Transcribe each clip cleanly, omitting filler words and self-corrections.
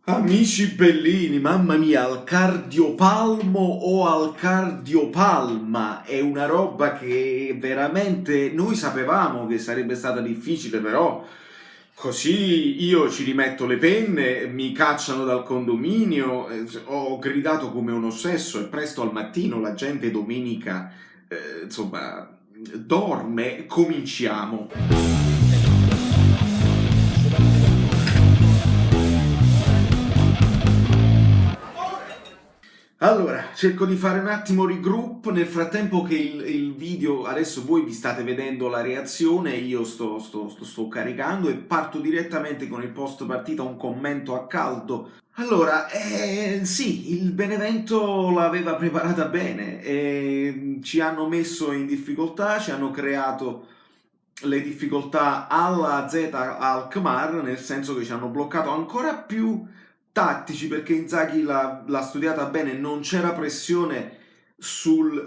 Amici bellini, mamma mia, al cardiopalmo o al cardiopalma è una roba che veramente noi sapevamo che sarebbe stata difficile, però così io ci rimetto le penne, mi cacciano dal condominio, ho gridato come un ossesso e presto al mattino la gente domenica, insomma, dorme, cominciamo. Allora, cerco di fare un attimo regroup nel frattempo che il video, adesso voi vi state vedendo la reazione, io sto caricando e parto direttamente con il post partita, un commento a caldo. Allora, sì, il Benevento l'aveva preparata bene, ci hanno messo in difficoltà, ci hanno creato le difficoltà alla Z Alkmaar, nel senso che ci hanno bloccato ancora più tattici perché Inzaghi l'ha studiata bene, non c'era pressione sul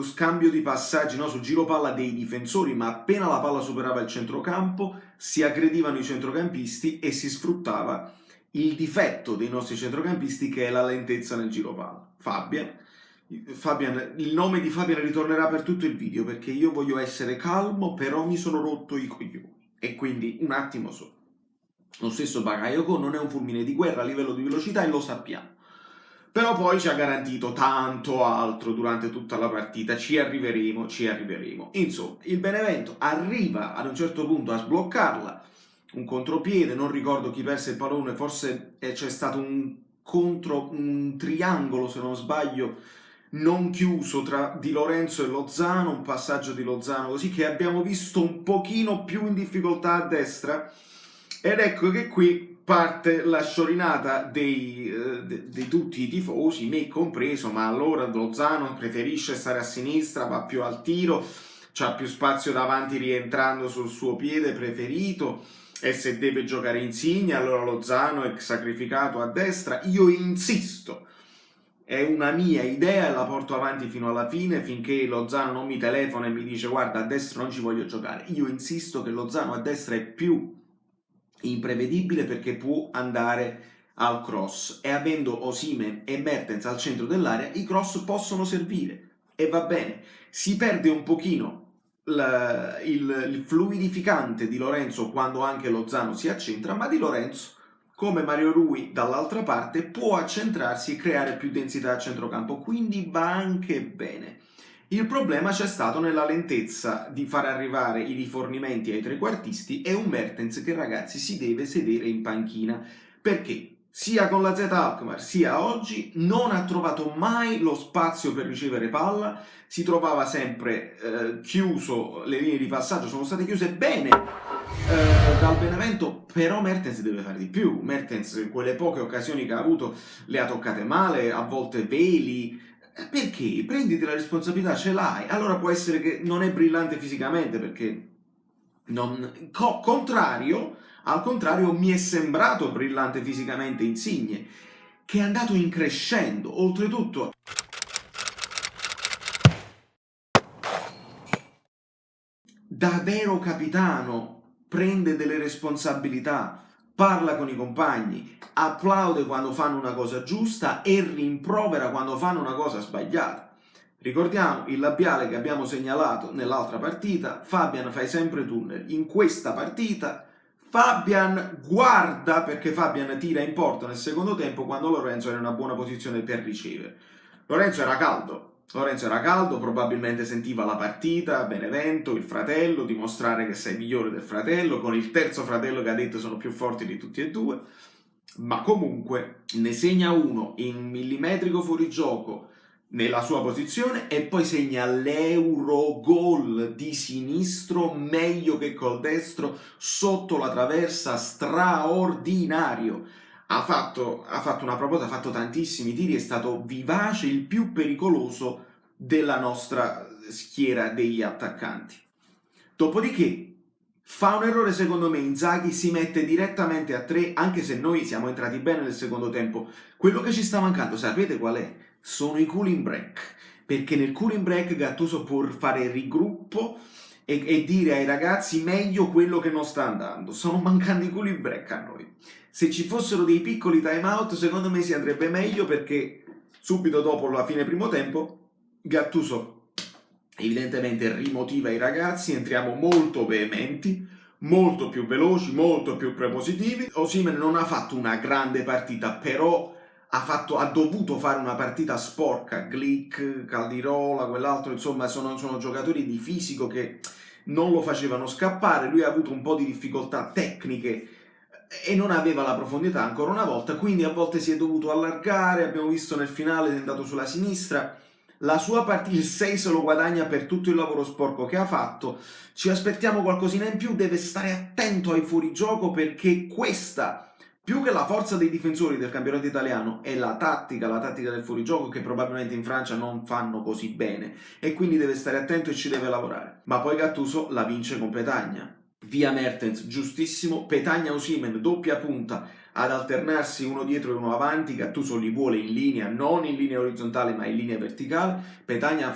scambio di passaggi, no? Sul giro palla dei difensori, ma appena la palla superava il centrocampo si aggredivano i centrocampisti e si sfruttava il difetto dei nostri centrocampisti che è la lentezza nel giro palla. Fabian, il nome di Fabian ritornerà per tutto il video perché io voglio essere calmo, però mi sono rotto i coglioni. E quindi un attimo solo. Lo stesso Bakayoko non è un fulmine di guerra a livello di velocità e lo sappiamo. Però poi ci ha garantito tanto altro durante tutta la partita, ci arriveremo, ci arriveremo. Insomma, il Benevento arriva ad un certo punto a sbloccarla, un contropiede, non ricordo chi perse il pallone, forse c'è stato un triangolo se non sbaglio, non chiuso tra Di Lorenzo e Lozano, un passaggio di Lozano così che abbiamo visto un pochino più in difficoltà a destra ed ecco che qui parte la sciorinata di tutti i tifosi, me compreso, ma allora Lozano preferisce stare a sinistra, va più al tiro, c'ha più spazio davanti rientrando sul suo piede preferito e se deve giocare Insigne allora Lozano è sacrificato a destra. Io insisto, è una mia idea e la porto avanti fino alla fine finché Lozano non mi telefona e mi dice guarda a destra non ci voglio giocare. Io insisto che Lozano a destra è più imprevedibile perché può andare al cross e avendo Osimhen e Mertens al centro dell'area i cross possono servire e va bene. Si perde un pochino il fluidificante di Lorenzo quando anche Lozano si accentra, ma Di Lorenzo come Mario Rui dall'altra parte può accentrarsi e creare più densità a centrocampo, quindi va anche bene. Il problema c'è stato nella lentezza di far arrivare i rifornimenti ai trequartisti e un Mertens che ragazzi si deve sedere in panchina perché sia con la Z Alkmaar sia oggi non ha trovato mai lo spazio per ricevere palla, si trovava sempre chiuso, le linee di passaggio sono state chiuse bene dal Benevento, però Mertens deve fare di più. Mertens in quelle poche occasioni che ha avuto le ha toccate male, a volte veli. Perché? Prenditi la responsabilità, ce l'hai. Allora può essere che non è brillante fisicamente, perché al contrario mi è sembrato brillante fisicamente Insigne, che è andato in crescendo. Oltretutto da vero capitano prende delle responsabilità, parla con i compagni, applaude quando fanno una cosa giusta e rimprovera quando fanno una cosa sbagliata. Ricordiamo il labiale che abbiamo segnalato nell'altra partita, Fabian fai sempre tunnel. In questa partita Fabian guarda perché Fabian tira in porta nel secondo tempo quando Lorenzo era in una buona posizione per ricevere. Lorenzo era caldo, probabilmente sentiva la partita, Benevento, il fratello, dimostrare che sei migliore del fratello, con il terzo fratello che ha detto sono più forti di tutti e due, ma comunque ne segna uno in millimetrico fuorigioco nella sua posizione e poi segna l'Eurogol di sinistro meglio che col destro sotto la traversa, straordinario. Ha fatto una proposta, ha fatto tantissimi tiri, è stato vivace, il più pericoloso della nostra schiera degli attaccanti. Dopodiché fa un errore secondo me, Inzaghi si mette direttamente a 3, anche se noi siamo entrati bene nel secondo tempo. Quello che ci sta mancando, sapete qual è? Sono i cooling break, perché nel cooling break Gattuso può fare rigruppo e dire ai ragazzi meglio quello che non sta andando. Sono mancando i culi in brecca a noi. Se ci fossero dei piccoli time out, secondo me si andrebbe meglio, perché subito dopo la fine primo tempo Gattuso evidentemente rimotiva i ragazzi, entriamo molto veementi, molto più veloci, molto più prepositivi. Osimhen non ha fatto una grande partita, però ha dovuto fare una partita sporca. Glick, Caldirola, quell'altro, insomma, sono giocatori di fisico che non lo facevano scappare. Lui ha avuto un po' di difficoltà tecniche e non aveva la profondità ancora una volta, quindi a volte si è dovuto allargare. Abbiamo visto nel finale, è andato sulla sinistra. La sua partita, il 6 se lo guadagna per tutto il lavoro sporco che ha fatto. Ci aspettiamo qualcosina in più, deve stare attento ai fuorigioco, perché questa, più che la forza dei difensori del campionato italiano, è la tattica del fuorigioco, che probabilmente in Francia non fanno così bene, e quindi deve stare attento e ci deve lavorare. Ma poi Gattuso la vince con Petagna. Via Mertens, giustissimo. Petagna Osimhen, doppia punta, ad alternarsi uno dietro e uno avanti. Gattuso li vuole in linea, non in linea orizzontale ma in linea verticale. Petagna ha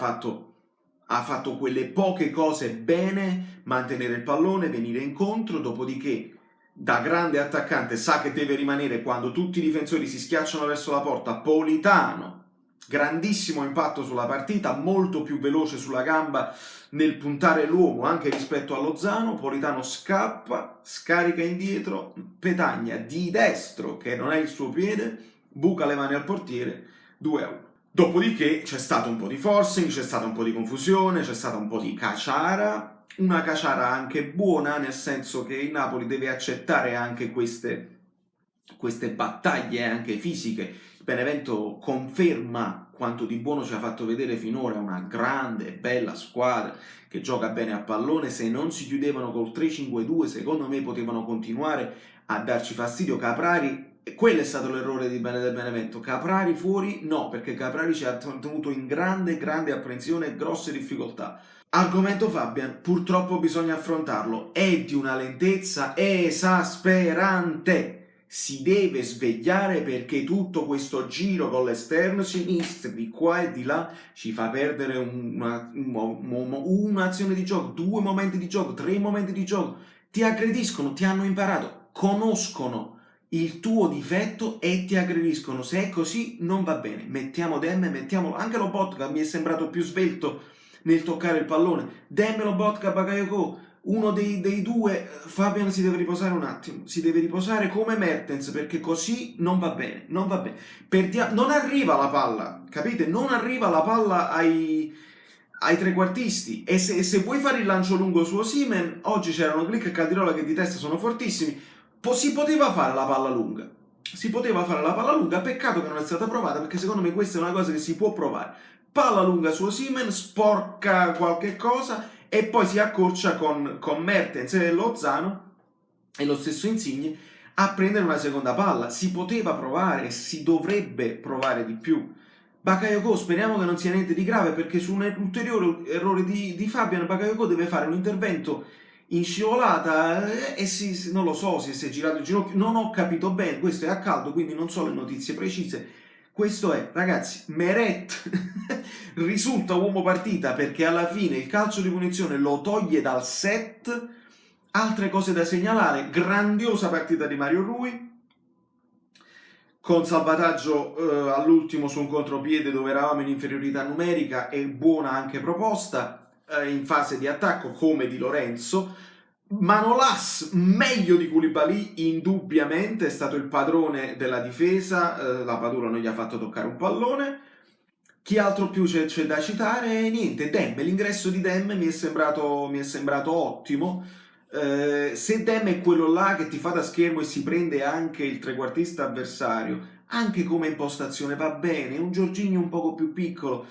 fatto quelle poche cose bene: mantenere il pallone, venire incontro, dopodiché da grande attaccante sa che deve rimanere quando tutti i difensori si schiacciano verso la porta. Politano, grandissimo impatto sulla partita, molto più veloce sulla gamba nel puntare l'uomo anche rispetto a Lozano. Politano scappa, scarica indietro, Petagna di destro, che non è il suo piede, buca le mani al portiere, 2-1. Dopodiché c'è stato un po' di forcing, c'è stata un po' di confusione, c'è stata un po' di caciara, una caciara anche buona, nel senso che il Napoli deve accettare anche queste battaglie anche fisiche. Il Benevento conferma quanto di buono ci ha fatto vedere finora, una grande, bella squadra che gioca bene a pallone. Se non si chiudevano col 3-5-2, secondo me potevano continuare a darci fastidio. Caprari, quello è stato l'errore del Benevento. Caprari fuori no, perché Caprari ci ha tenuto in grande apprensione e grosse difficoltà. Argomento Fabian, purtroppo bisogna affrontarlo, è di una lentezza esasperante. Si deve svegliare, perché tutto questo giro con l'esterno sinistro di qua e di là ci fa perdere un'azione di gioco, 2 momenti di gioco, 3 momenti di gioco. Ti aggrediscono, ti hanno imparato, conoscono il tuo difetto e ti aggrediscono. Se è così non va bene. Mettiamo mettiamolo. Anche Lobotka mi è sembrato più svelto nel toccare il pallone. Lobotka, Bakayoko, uno dei due. Fabian si deve riposare un attimo, si deve riposare come Mertens, perché così non va bene, non va bene. Non arriva la palla, capite? Non arriva la palla ai trequartisti. E se vuoi fare il lancio lungo su Osimhen, oggi c'erano Glick e Caldirola che di testa sono fortissimi, si poteva fare la palla lunga. Si poteva fare la palla lunga, peccato che non è stata provata, perché secondo me questa è una cosa che si può provare. Palla lunga su Osimhen, sporca qualche cosa e poi si accorcia con Mertens e Lozano e lo stesso Insigne a prendere una seconda palla. Si poteva provare, si dovrebbe provare di più. Bakayoko, speriamo che non sia niente di grave, perché su un ulteriore errore di Fabian, Bakayoko deve fare un intervento in scivolata e non lo so se si è girato il ginocchio, non ho capito bene, questo è a caldo quindi non so le notizie precise. Questo è, ragazzi, Meret risulta uomo partita, perché alla fine il calcio di punizione lo toglie dal set. Altre cose da segnalare: grandiosa partita di Mario Rui, con salvataggio all'ultimo su un contropiede dove eravamo in inferiorità numerica, e buona anche proposta in fase di attacco come Di Lorenzo. Manolas meglio di Koulibaly, indubbiamente è stato il padrone della difesa, la Padula non gli ha fatto toccare un pallone. Chi altro più c'è da citare? Niente, l'ingresso di Dem mi è sembrato ottimo. Se Dem è quello là che ti fa da schermo e si prende anche il trequartista avversario, anche come impostazione va bene. Un Jorginho un poco più piccolo,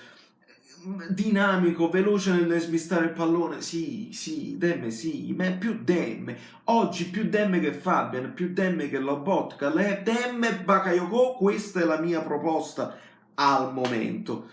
dinamico, veloce nel smistare il pallone. Sì, Dem sì, ma è più Dem. Oggi più Dem che Fabian, più Dem che Lobotka. Dem e Bakayoko, questa è la mia proposta al momento.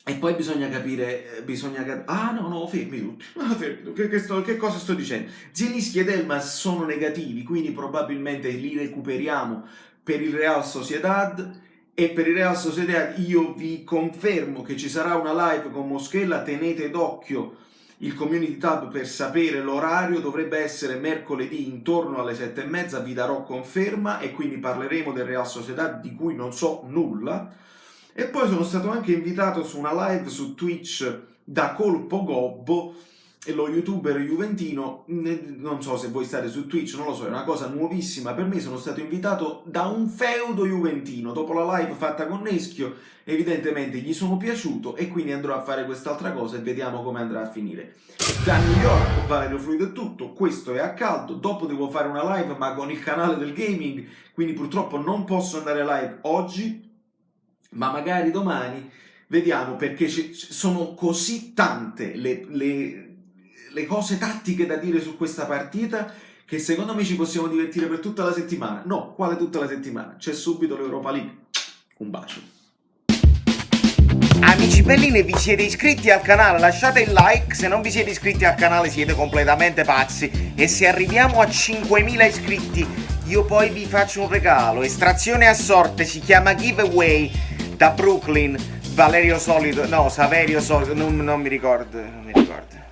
E poi bisogna capire, fermi tutti. Che cosa sto dicendo? Zielinski ed Elmas sono negativi, quindi probabilmente li recuperiamo per il Real Sociedad. E per il Real Sociedad io vi confermo che ci sarà una live con Moschella, tenete d'occhio il community tab per sapere l'orario dovrebbe essere mercoledì intorno alle 7:30, vi darò conferma e quindi parleremo del Real Sociedad di cui non so nulla. E poi sono stato anche invitato su una live su Twitch da Colpo Gobbo, e lo youtuber juventino, non so se voi state su Twitch, non lo so, è una cosa nuovissima per me, sono stato invitato da un feudo juventino, dopo la live fatta con Neschio, evidentemente gli sono piaciuto e quindi andrò a fare quest'altra cosa e vediamo come andrà a finire. Da New York, Valerio Fluido è tutto, questo è a caldo, dopo devo fare una live ma con il canale del gaming, quindi purtroppo non posso andare live oggi, ma magari domani, vediamo, perché sono così tante le cose tattiche da dire su questa partita che secondo me ci possiamo divertire per tutta la settimana. No, quale tutta la settimana? C'è subito l'Europa League. Un bacio. Amici belline, vi siete iscritti al canale? Lasciate il like, se non vi siete iscritti al canale siete completamente pazzi. E se arriviamo a 5.000 iscritti io poi vi faccio un regalo. Estrazione a sorte, si chiama giveaway, da Brooklyn, Saverio Solido, non mi ricordo.